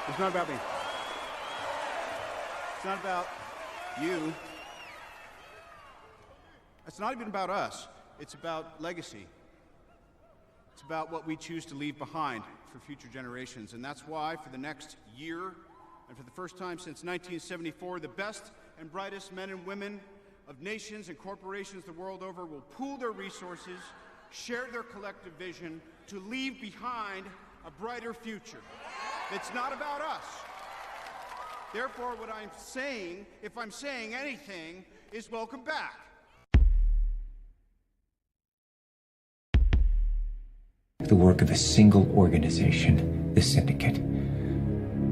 It's not about me. It's not about you. It's not even about us. It's about legacy. It's about what we choose to leave behind for future generations. And that's why, for the next year, and for the first time since 1974, the best and brightest men and women of nations and corporations the world over will pool their resources, share their collective vision to leave behind a brighter future. It's not about us. Therefore, what I'm saying, if I'm saying anything, is welcome back. The work of a single organization, the Syndicate.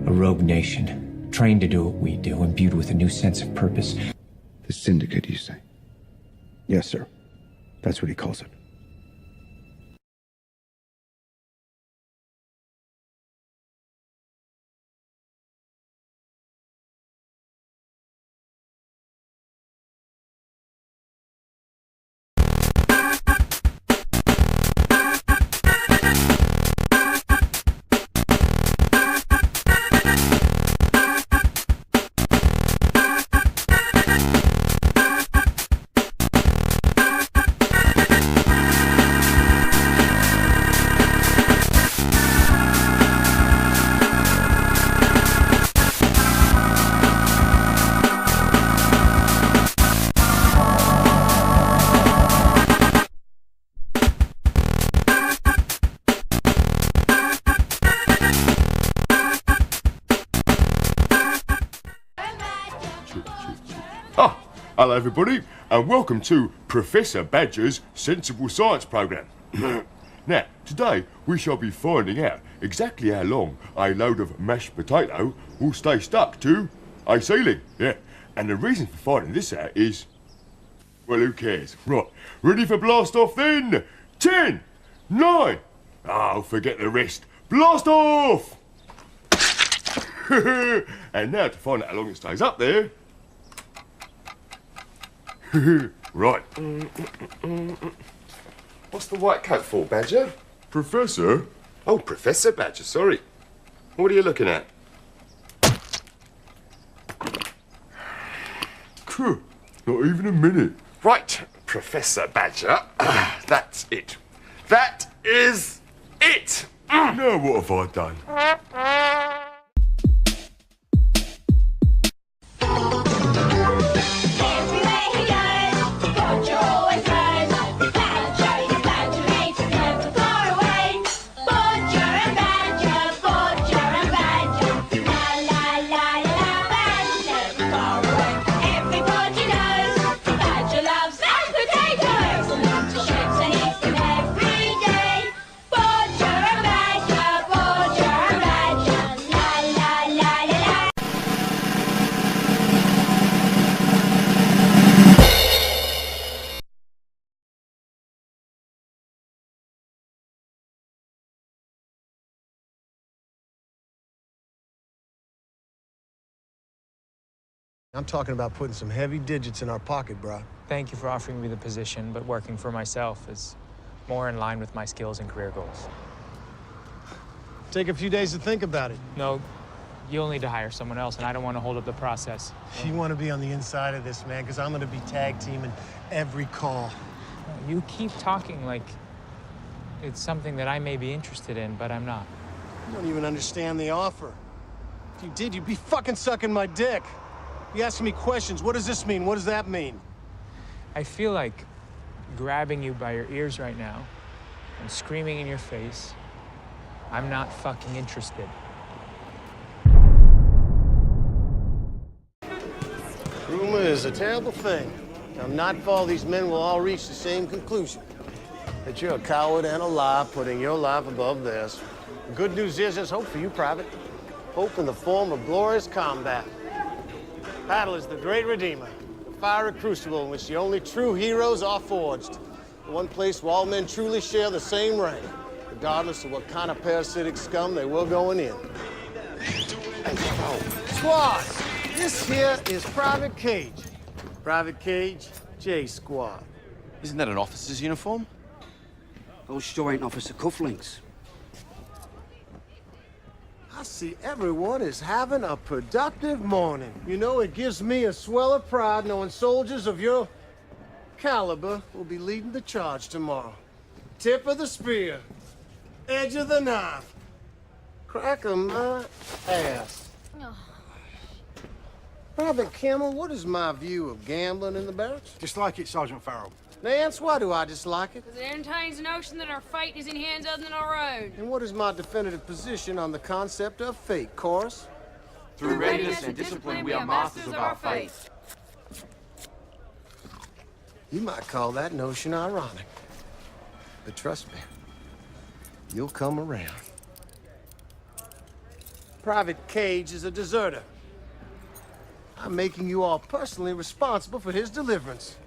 A rogue nation, trained to do what we do, imbued with a new sense of purpose. The Syndicate, you say? Yes, sir. That's what he calls it. Hello everybody, and welcome to Professor Badger's Sensible Science Programme. Now, today we shall be finding out exactly how long a load of mashed potato will stay stuck to a ceiling. Yeah, and the reason for finding this out is, well, who cares? Right, ready for blast off then? 10, 9, oh, forget the rest. Blast off! And now to find out how long it stays up there. Right. What's the white coat for, Badger? Professor? Oh, Professor Badger, sorry. What are you looking at? Not even a minute. Right, Professor Badger. That's it. That is it! Now what have I done? I'm talking about putting some heavy digits in our pocket, bro. Thank you for offering me the position, but working for myself is more in line with my skills and career goals. Take a few days to think about it. No, you'll need to hire someone else, and I don't want to hold up the process. You want to be on the inside of this, man, because I'm going to be tag teaming every call. You keep talking like it's something that I may be interested in, but I'm not. You don't even understand the offer. If you did, you'd be fucking sucking my dick. You asking me questions. What does this mean? What does that mean? I feel like grabbing you by your ears right now and screaming in your face, I'm not fucking interested. Rumor is a terrible thing. Now, not for all these men will all reach the same conclusion. That you're a coward and a liar, putting your life above theirs. The good news is there's hope for you, Private. Hope in the form of glorious combat. Battle is the great redeemer, the fiery crucible in which the only true heroes are forged. The one place where all men truly share the same rank, regardless of what kind of parasitic scum they were going in. Squad, this here is Private Cage. Private Cage, J Squad. Isn't that an officer's uniform? Those sure ain't officer cufflinks. I see everyone is having a productive morning. You know, it gives me a swell of pride knowing soldiers of your caliber will be leading the charge tomorrow. Tip of the spear, edge of the knife, crack of my ass. Private Kimmel, what is my view of gambling in the barracks? Dislike it, Sergeant Farrell. Nance, why do I dislike it? Because it entertains the notion that our fate is in hands other than our own. And what is my definitive position on the concept of fate, Chorus? Through readiness and discipline, we are masters of our fate. You might call that notion ironic. But trust me, you'll come around. Private Cage is a deserter. I'm making you all personally responsible for his deliverance.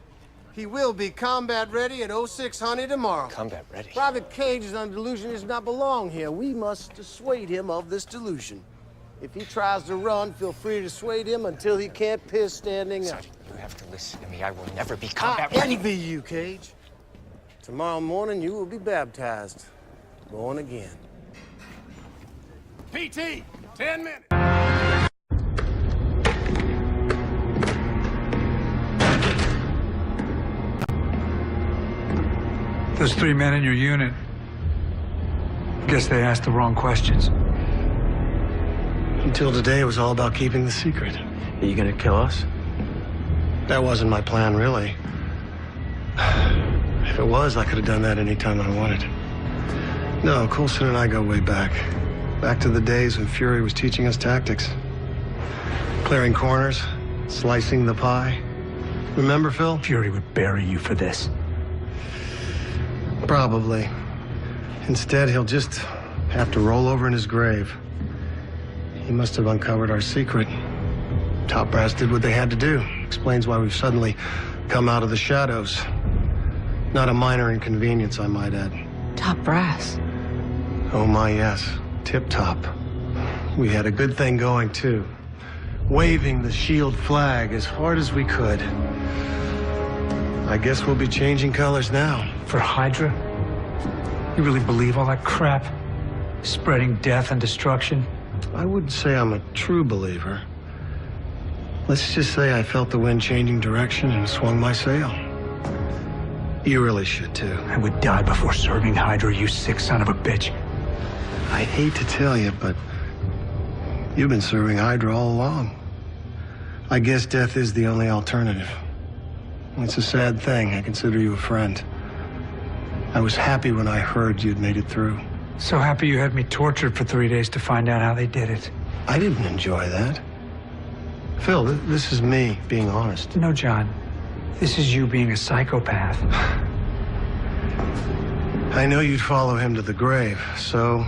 He will be combat ready at 06 Honey tomorrow. Combat ready? Private Cage is under delusion he does not belong here. We must dissuade him of this delusion. If he tries to run, feel free to dissuade him until he can't piss standing up. Sergeant, you have to listen to me. I will never be combat I ready. envy you, Cage. Tomorrow morning, you will be baptized. Born again. PT, 10 minutes. Those 3 men in your unit, I guess they asked the wrong questions. Until today, it was all about keeping the secret. Are you gonna kill us? That wasn't my plan, really. If it was, I could have done that any time I wanted. No, Coulson and I go way back. Back to the days when Fury was teaching us tactics. Clearing corners, slicing the pie. Remember, Phil? Fury would bury you for this. Probably. Instead, he'll just have to roll over in his grave. He must have uncovered our secret. Top brass did what they had to do. Explains why we've suddenly come out of the shadows. Not a minor inconvenience, I might add. Top brass. Oh my, yes. Tip-top. We had a good thing going, too. Waving the S.H.I.E.L.D. flag as hard as we could. I guess we'll be changing colors now. For Hydra? You really believe all that crap? Spreading death and destruction? I wouldn't say I'm a true believer. Let's just say I felt the wind changing direction and swung my sail. You really should, too. I would die before serving Hydra, you sick son of a bitch. I hate to tell you, but you've been serving Hydra all along. I guess death is the only alternative. It's a sad thing. I consider you a friend. I was happy when I heard you'd made it through. So happy you had me tortured for 3 days to find out how they did it. I didn't enjoy that. Phil, this is me being honest. No, John. This is you being a psychopath. I know you'd follow him to the grave, so...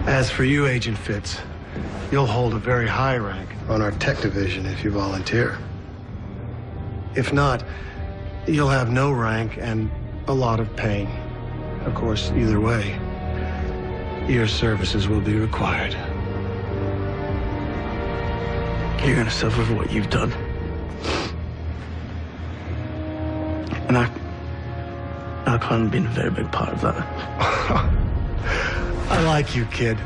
As for you, Agent Fitz, you'll hold a very high rank on our tech division if you volunteer. If not, you'll have no rank and a lot of pain. Of course, either way, your services will be required. You're gonna suffer for what you've done. And I can't have been a very big part of that. I like you, kid.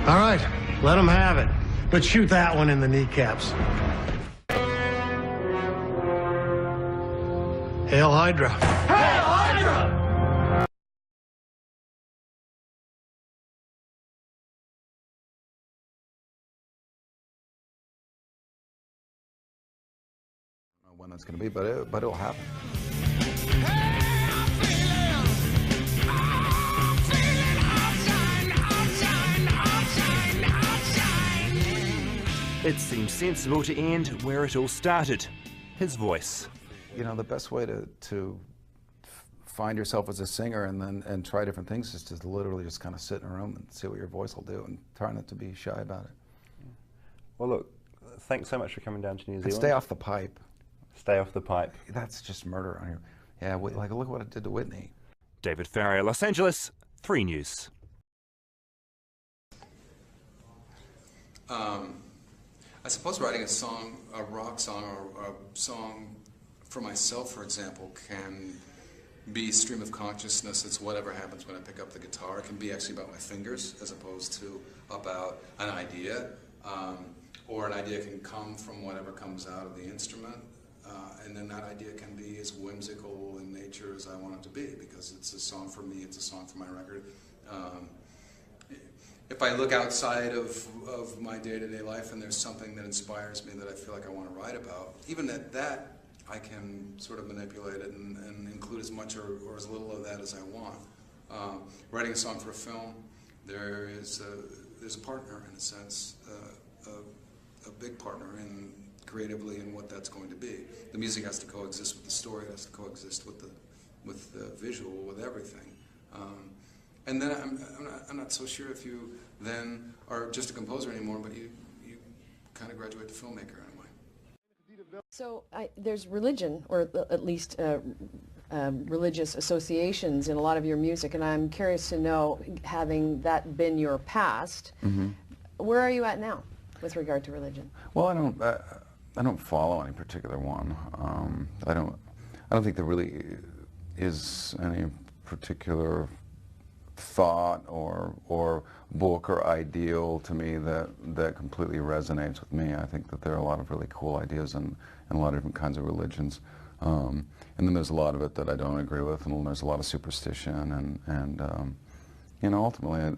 All right, let them have it. But shoot that one in the kneecaps. Hail Hydra. Hail Hydra! I don't know when that's going to be, but it'll happen. It seems sensible to end where it all started. His voice. You know, the best way to find yourself as a singer and try different things is to literally just kind of sit in a room and see what your voice will do and try not to be shy about it. Well, look, thanks so much for coming down to New Zealand. And stay off the pipe. Stay off the pipe. That's just murder on your... Yeah, like look what it did to Whitney. David Farrier, Los Angeles, 3 News. I suppose writing a song, a rock song, or a song for myself, for example, can be stream of consciousness. It's whatever happens when I pick up the guitar. It can be actually about my fingers as opposed to about an idea. Or an idea can come from whatever comes out of the instrument. And then that idea can be as whimsical in nature as I want it to be, because it's a song for me, it's a song for my record. If I look outside of my day-to-day life and there's something that inspires me that I feel like I want to write about, even at that, I can sort of manipulate it and include as much or as little of that as I want. Writing a song for a film, there's a partner in a sense, a big partner in creatively in what that's going to be. The music has to coexist with the story, it has to coexist with the visual, with everything. And then I'm not so sure if you then are just a composer anymore, but you kind of graduate to filmmaker in a way. So there's religion, or at least religious associations in a lot of your music, and I'm curious to know, having that been your past, where are you at now with regard to religion? Well, I don't follow any particular one. I don't think there really is any particular thought or book or ideal to me that completely resonates with me. I think that there are a lot of really cool ideas in a lot of different kinds of religions. And then there's a lot of it that I don't agree with, and there's a lot of superstition, and you know, ultimately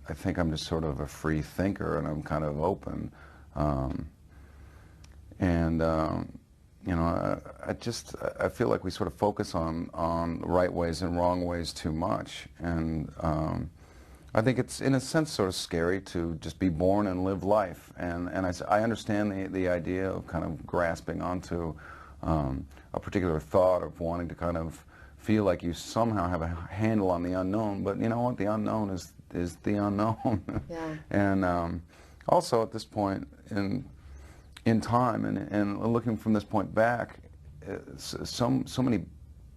I think I'm just sort of a free thinker, and I'm kind of open. You know, I feel like we sort of focus on right ways and wrong ways too much, and I think it's in a sense sort of scary to just be born and live life, and I understand the idea of kind of grasping onto a particular thought, of wanting to kind of feel like you somehow have a handle on the unknown, but you know what, the unknown is the unknown. Yeah. And also at this point in time, and looking from this point back, so many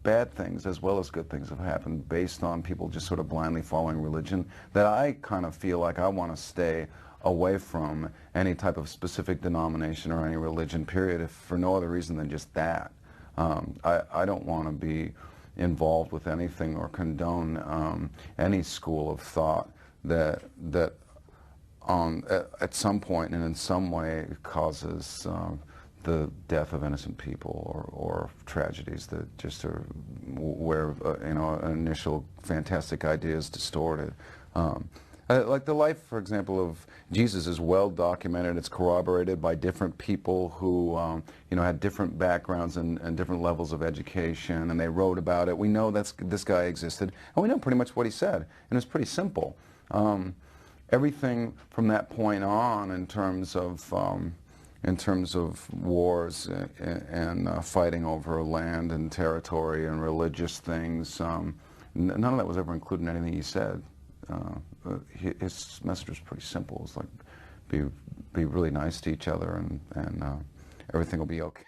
bad things as well as good things have happened based on people just sort of blindly following religion, that I kind of feel like I want to stay away from any type of specific denomination or any religion, period, if for no other reason than just that. I don't want to be involved with anything or condone any school of thought that at some point and in some way causes the death of innocent people or tragedies that just are where you know, an initial fantastic idea is distorted. Like the life, for example, of Jesus is well documented. It's corroborated by different people who you know, had different backgrounds and different levels of education, and they wrote about it. We know this guy existed, and we know pretty much what he said, and it's pretty simple. Everything from that point on, in terms of wars and fighting over land and territory and religious things, none of that was ever included in anything he said. His message was pretty simple. It was like, be really nice to each other, and everything will be okay.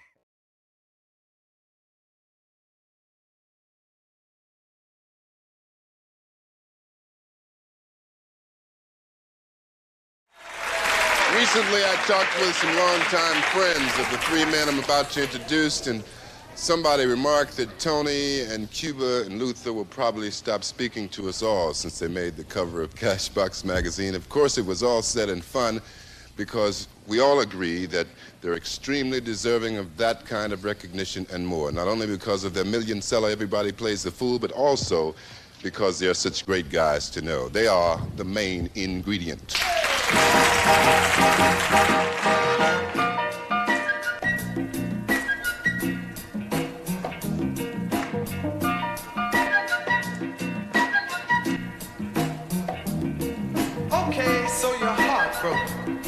Recently, I talked with some longtime friends of the three men I'm about to introduce, and somebody remarked that Tony and Cuba and Luther will probably stop speaking to us all since they made the cover of Cashbox magazine. Of course, it was all said in fun, because we all agree that they're extremely deserving of that kind of recognition and more, not only because of their million-seller Everybody Plays the Fool, but also because they're such great guys to know. They are the main ingredient. Okay, so you're heartbroken.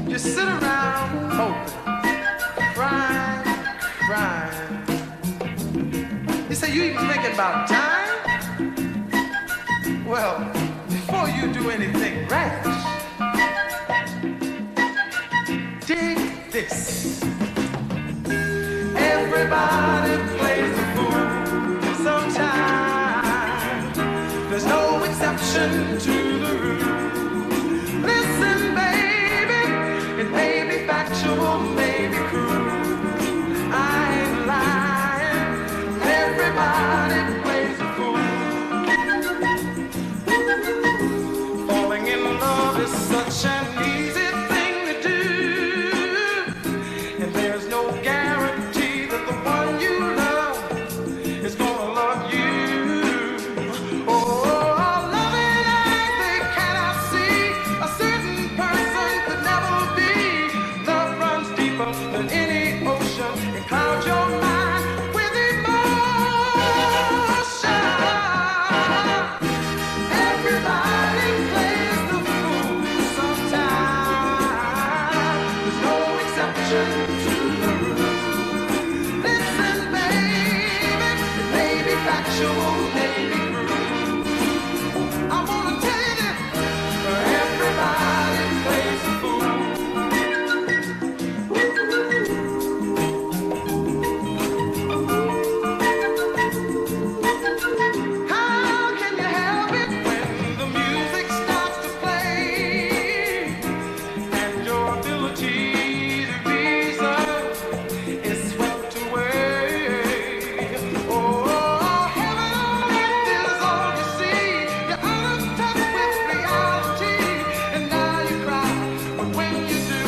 You sit around hoping, crying. You say you even thinking about time? Well, before you do anything rash, dig this. Everybody plays the fool sometimes. There's no exception to the rule. Listen, baby, it may be factual, may be cruel. I ain't lying. such an easy thing to do, and there's no guarantee that the one you love is gonna love you. Oh, loving eyes they cannot see, a certain person could never be. Love runs deeper than any ocean, it clouds your mind with emotion. Everybody plays the fool sometime. There's no exception to the rule. Listen, baby, it may be factual, may be cruel. I wanna tell you this, everybody plays the fool. How can you help it when the music starts to play and your ability to reason is swept away? Oh, heaven on earth is all you see. You're out of touch with reality, and now you cry. But when you do,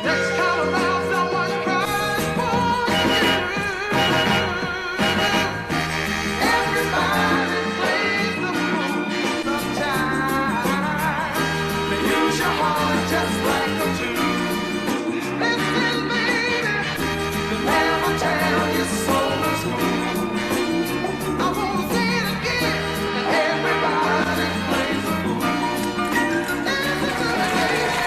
next time around, someone cries for you. Everybody plays the fool sometime. They use your heart just like a tool. Listen, baby, they never tell you soul is cool. I wanna say it again. Everybody plays the fool. Listen to me, baby.